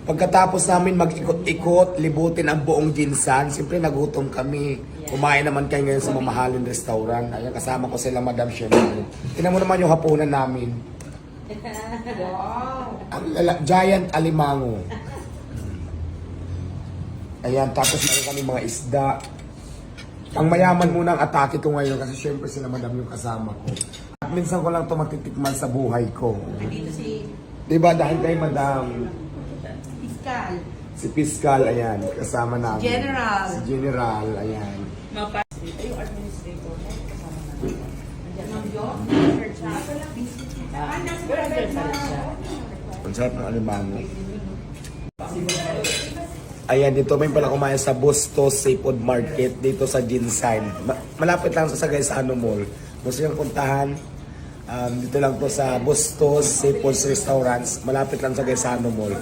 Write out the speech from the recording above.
Pagkatapos namin mag-ikot-ikot, libutin ang buong Ginsan, siyempre nagutom kami. Kumain naman kayo ngayon sa mamahaling restaurant. Ayan, kasama ko sila Madam Shelly. Tingnan mo naman yung hapunan namin. Wow! Ang giant alimango. Ayan, tapos meron kami mga isda. Ang mayaman muna ang atake ko ngayon kasi syempre sila Madam yung kasama ko. At minsan ko lang ito matitikman sa buhay ko. Dito si Diba dahil kay Madam, Fiscal. si Fiscal, ayan, kasama namin. General. Si General, ayan. Yung administrator mo, kasama natin. Nandiyan ang Diyos. Ang sarap ng alimango. Ayan, dito may pala kumain sa Bustos Seafood Market dito sa Ginsan. Malapit lang sa Sagaisano Mall. Gusto niyong puntahan? Dito lang to sa Bustos Seafood Restaurants. Malapit lang sa Sagaisano Mall.